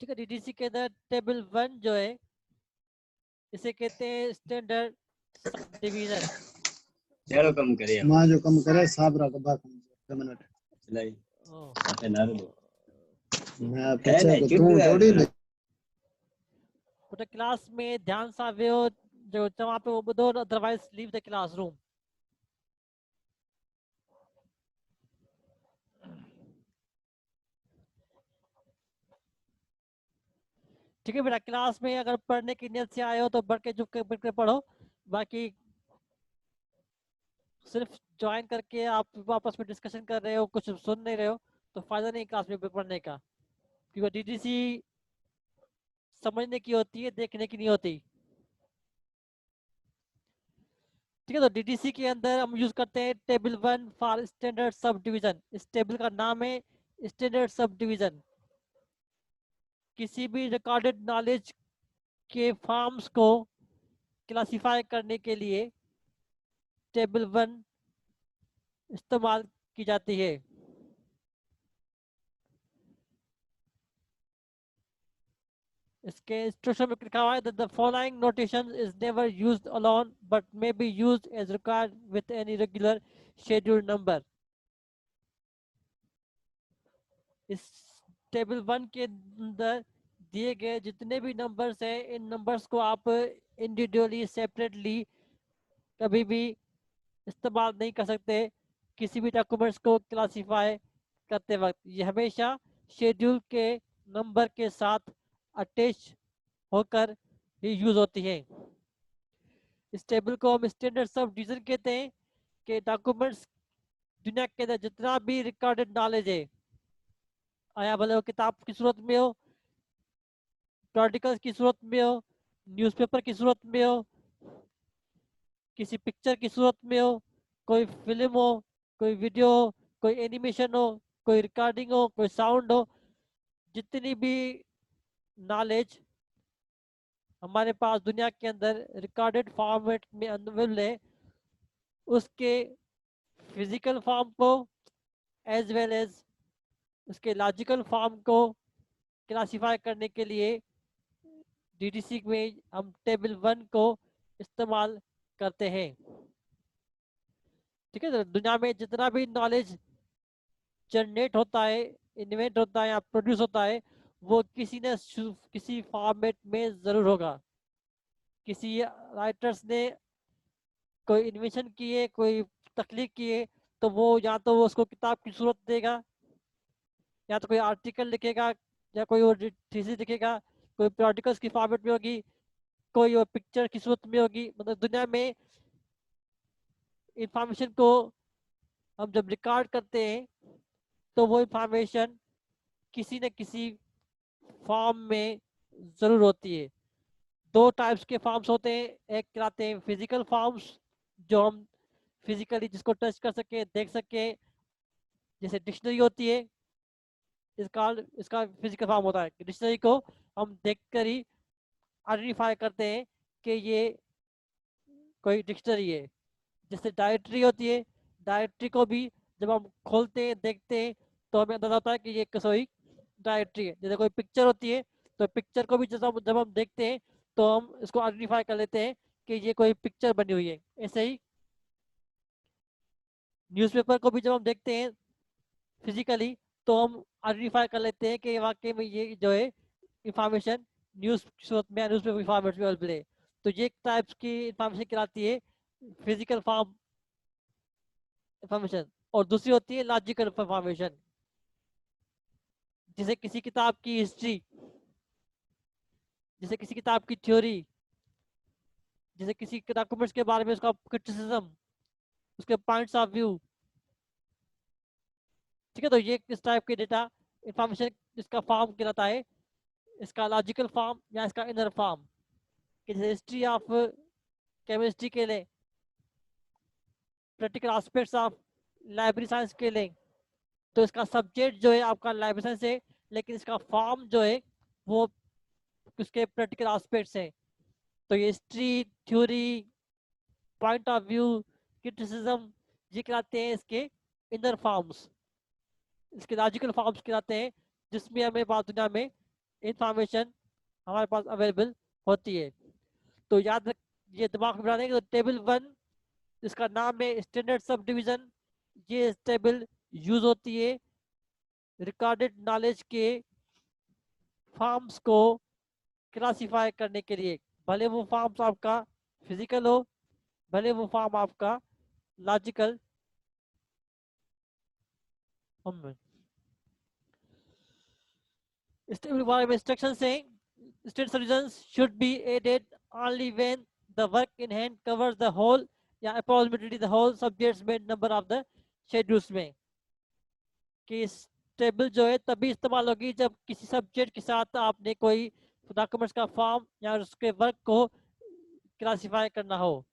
ठीक है। डीडीसी के अंदर टेबल 1 जो है इसे कहते हैं स्टैंडर्ड सब डिवीजन। चलो कम करे मां जो कम करे साबरा का बात मिनट चलाई आपे ना दो मैं पीछे को तू थोड़ी नहीं बेटा क्लास में ध्यान सा वेयो जो वहाँ पे वो ॿुधो, अदरवाइज लीव द क्लासरूम। ठीक है बेटा, क्लास में अगर पढ़ने की नियत से आए हो तो बढ़ के चुप के पढ़ो, बाकी सिर्फ ज्वाइन करके आप आपस में डिस्कशन कर रहे हो, कुछ सुन नहीं रहे हो तो फायदा नहीं क्लास में पढ़ने का, क्योंकि डीडीसी समझने की होती है, देखने की नहीं होती। ठीक है, तो डीडीसी के अंदर हम यूज करते हैं table 1 for standard sub division. इस टेबल का नाम है स्टैंडर्ड सब डिवीजन। किसी भी रिकॉर्डेड नॉलेज के फॉर्म्स को क्लासिफाई करने के लिए टेबल 1 इस्तेमाल की जाती है। इसके इंस्ट्रक्शन में लिखा हुआ है that the following notation is never used alone but may be used as required with any regular scheduled number। इस टेबल 1 के अंदर दिए गए जितने भी नंबर्स हैं, इन नंबर्स को आप इंडिविजुअली सेपरेटली कभी भी इस्तेमाल नहीं कर सकते किसी भी डॉक्यूमेंट्स को क्लासिफाई करते वक्त। ये हमेशा शेड्यूल के नंबर के साथ अटैच होकर ही यूज होती है। इस टेबल को हम स्टैंडर्ड सब डिवीजन कहते हैं कि डॉक्यूमेंट्स दुनिया के अंदर जितना भी रिकॉर्डेड नॉलेज है, आया भले वो किताब की सूरत में हो, आर्टिकल्स की सूरत में हो, न्यूज़पेपर की सूरत में हो, किसी पिक्चर की सूरत में हो, कोई फिल्म हो, कोई वीडियो हो, कोई एनिमेशन हो, कोई रिकॉर्डिंग हो, कोई साउंड हो, जितनी भी नॉलेज हमारे पास दुनिया के अंदर रिकॉर्डेड फॉर्मेट में अवेलेबल है, उसके फिजिकल फॉर्म को एज वेल एज उसके लॉजिकल फॉर्म को क्लासिफाई करने के लिए डीडीसी में हम टेबल 1 को इस्तेमाल करते हैं। ठीक है, तो दुनिया में जितना भी नॉलेज जनरेट होता है, इन्वेंट होता है या प्रोड्यूस होता है, वो किसी न किसी फॉर्मेट में जरूर होगा। किसी राइटर्स ने कोई इन्वेंशन किए, कोई तख्लीक किए, तो वो या तो वो उसको किताब की सूरत देगा, या तो कोई आर्टिकल लिखेगा, या कोई और थीसिस लिखेगा, कोई आर्टिकल्स की फॉर्मेट में होगी, कोई और पिक्चर की सूरत में होगी। मतलब दुनिया में इंफॉर्मेशन को हम जब रिकॉर्ड करते हैं तो वो इंफॉर्मेशन किसी न किसी फॉर्म में जरूर होती है। दो टाइप्स के फॉर्म्स होते हैं, एक कहलाते हैं फिजिकल फॉर्म्स, जो हम फिजिकली जिसको टच कर सके, देख सके, जैसे डिक्शनरी होती है, इसका फिजिकल फॉर्म होता है। डिक्शनरी को हम देखकर ही आइडेंटिफाई करते हैं कि ये कोई डिक्शनरी है। जैसे डायरेक्टरी होती है, डायरेक्टरी को भी जब हम खोलते हैं, देखते हैं, तो हमें अंदाजा होता है कि ये कोई डायरेक्टरी है। जैसे कोई पिक्चर होती है, तो पिक्चर को भी जब हम देखते हैं तो हम इसको आइडेंटिफाई कर लेते हैं कि ये कोई पिक्चर बनी हुई है। ऐसे ही न्यूज़पेपर को भी जब हम देखते हैं फिजिकली, तो हम आइडेंटिफाई कर लेते हैं कि वाकई में ये जो है इंफॉर्मेशन न्यूज़ सूरत में, न्यूज़पेपर इंफॉर्मेशन अवेलेबल है। तो ये टाइप्स की इंफॉर्मेशन कहलाती है फिजिकल फॉर्म इंफॉर्मेशन, और दूसरी होती है लॉजिकल इंफॉर्मेशन। जैसे किसी किताब की हिस्ट्री, जैसे किसी किताब की थ्योरी, जैसे किसी डॉक्यूमेंट्स के बारे में उसका क्रिटिसिज्म, उसके पॉइंट्स ऑफ व्यू। ठीक है, तो ये किस टाइप के डेटा इंफॉर्मेशन इसका फॉर्म कहलाता है, इसका लॉजिकल फॉर्म या इसका इनर फॉर्म। जैसे हिस्ट्री ऑफ केमिस्ट्री के लिए, practical aspects of library science के लिए, तो इसका सब्जेक्ट जो है आपका लाइब्रेरी साइंस है, लेकिन इसका फॉर्म जो है वो उसके प्रैक्टिकल एस्पेक्ट्स हैं। तो ये history, theory, point of view, criticism, ये कहलाते हैं इसके इनर फॉर्म्स। इसके लॉजिकल फॉर्म्स कहलाते हैं, जिसमें हमें बात दुनिया में इंफॉर्मेशन हमारे पास अवेलेबल होती है। तो याद रख, ये दिमाग में बनाने, तो टेबल 1 इसका नाम है स्टैंडर्ड सब डिवीजन। ये टेबल यूज होती है रिकॉर्डेड नॉलेज के फॉर्म्स को क्लासिफाई करने के लिए, भले वो फॉर्म्स आपका फिजिकल हो, भले वो फॉर्म आपका लॉजिकल हो। Stable volume instructions saying state solutions should be added only when the work in hand covers the whole या approximately the whole subjects में number of the schedules में, कि टेबल जो है तभी इस्तेमाल होगी जब किसी सब्जेक्ट के साथ आपने कोई डॉक्यूमेंट्स का फॉर्म या उसके वर्क को क्लासिफाई करना हो।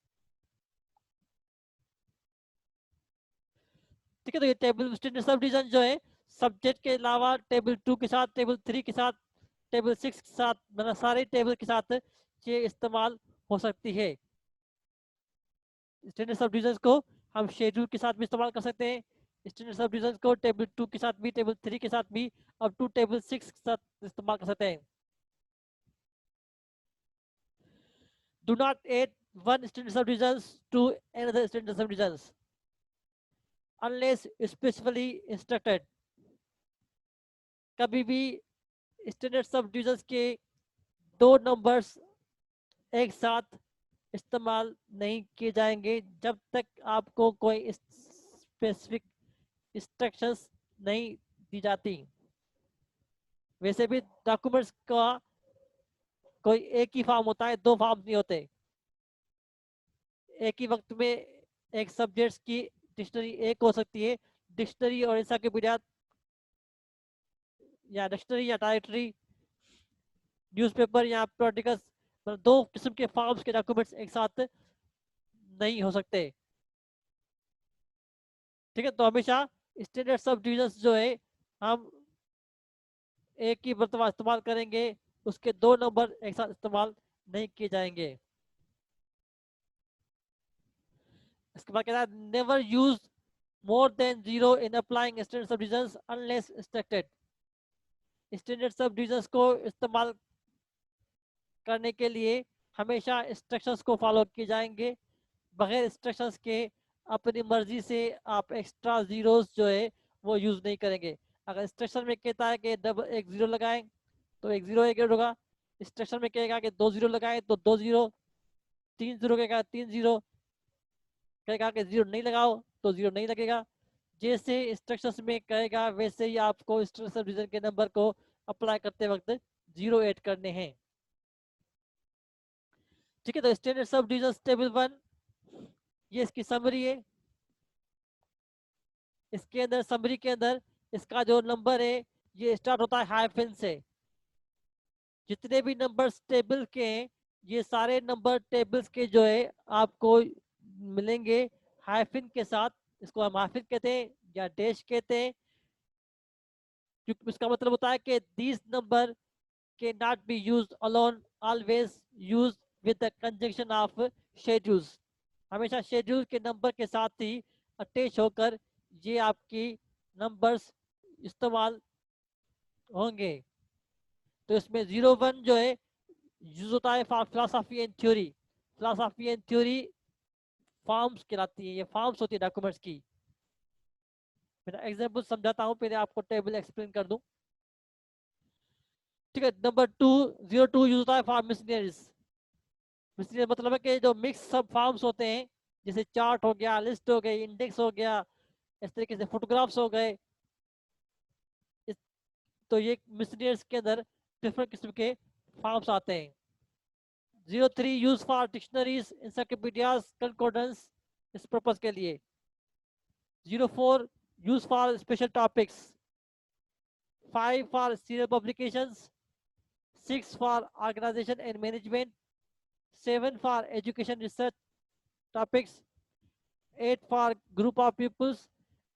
ठीक है, तो ये टेबल स्टैंडर्ड सब डिवीजन जो है सब्जेक्ट के अलावा टेबल 2 के साथ, टेबल 3 के साथ, टेबल 6 के साथ, मतलब सारे टेबल के साथ ये इस्तेमाल हो सकती है। स्टैंडर्ड सब डिवीजन को हम शेड्यूल के साथ भी इस्तेमाल कर सकते हैं, स्टैंडर्ड सब डिवीजन को टेबल 2 के साथ भी, टेबल 3 के साथ भी, अब टू टेबल 6 के साथ इस्तेमाल कर सकते हैं। Do not add one standard subdivisions to another standard subdivisions unless specifically instructed। कभी भी स्टैंडर्ड सब डिविजन्स के दो नंबर्स एक साथ इस्तेमाल नहीं किए जाएंगे जब तक आपको कोई स्पेसिफिक इंस्ट्रक्शंस नहीं दी जाती। वैसे भी डॉक्यूमेंट्स का कोई एक ही फॉर्म होता है, दो फॉर्म नहीं होते। एक ही वक्त में एक सब्जेक्ट्स की डिक्शनरी एक हो सकती है, डिक्शनरी और एनसाइक्लोपीडिया या डिक्शनरी या डायरेक्टरी, न्यूज़पेपर या प्रोडिकस, मतलब दो किस्म के फॉर्म्स के डॉक्यूमेंट्स एक साथ नहीं हो सकते। ठीक है, तो हमेशा स्टैंडर्ड सब डिविजन्स जो है हम एक ही मरतबा इस्तेमाल करेंगे, उसके दो नंबर एक साथ इस्तेमाल नहीं किए जाएंगे। इसके बाद कहता है never use more than 0 in applying standard सब डिविजन्स अनलेस इंस्ट्रक्टेड। स्टैंडर्ड सब डिविजन्स को इस्तेमाल करने के लिए हमेशा इंस्ट्रक्शंस को फॉलो किए जाएंगे, बगैर इंस्ट्रक्शंस के अपनी मर्जी से आप एक्स्ट्रा जीरोस जो है वो यूज नहीं करेंगे। अगर इंस्ट्रक्शन में कहता है कि डबल एक जीरो लगाएं तो एक जीरो एक होगा, इंस्ट्रक्शन में कहेगा कि 2 जीरो लगाएं तो 2 जीरो, 3 जीरो कहेगा 3 जीरो, कहेगा कि जीरो नहीं लगाओ तो जीरो नहीं लगेगा। जैसे इंस्ट्रक्शंस में कहेगा वैसे ही आपको इंस्ट्रक्शन डिवीजन के नंबर को अप्लाई करते वक्त जीरो ऐड करने हैं। ठीक है, तो स्टैंडर्ड सब डिवीजन टेबल 1 ये इसकी समरी है। इसके अंदर समरी के अंदर इसका जो नंबर है ये स्टार्ट होता है हाइफन से। जितने भी नंबर्स टेबल के हैं ये सारे नंबर टेबल्स के जो है आपको मिलेंगे हाइफन के साथ। इसको हम हाइफन कहते हैं या डैश कहते हैं, क्योंकि इसका मतलब होता है कि this number can not be used alone, always used with the conjunction of schedules. हमेशा शेड्यूल के नंबर के साथ ही अटैच होकर ये आपकी नंबर्स इस्तेमाल होंगे। तो इसमें 0 1 जो है यूज होता है for philosophy and theory. Philosophy and theory forms कहलाती है, ये फॉर्म्स होती है डॉक्यूमेंट्स की। मेरा एग्जांपल समझाता हूँ, पहले आपको टेबल एक्सप्लेन कर दूं। ठीक है, नंबर 2 02 यूज होता है फॉर मिसलेनियस। मिसलेनियस मतलब है कि जो मिक्स सब फॉर्म्स होते हैं, जैसे चार्ट हो गया, लिस्ट हो गई, इंडेक्स हो गया, इस तरीके से फोटोग्राफ्स हो गए। तो ये मिसलेनियस के अंदर डिफरेंट किस्म के फॉर्म्स आते हैं। 03 use for dictionaries, encyclopaedias, concordance, इस पर्पस के लिए। 04 use for special topics. 5 for serial publications. 6 for organisation and management. 7 for education research topics. 8 for group of peoples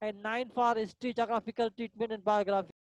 and 9 for history, geographical treatment and biography.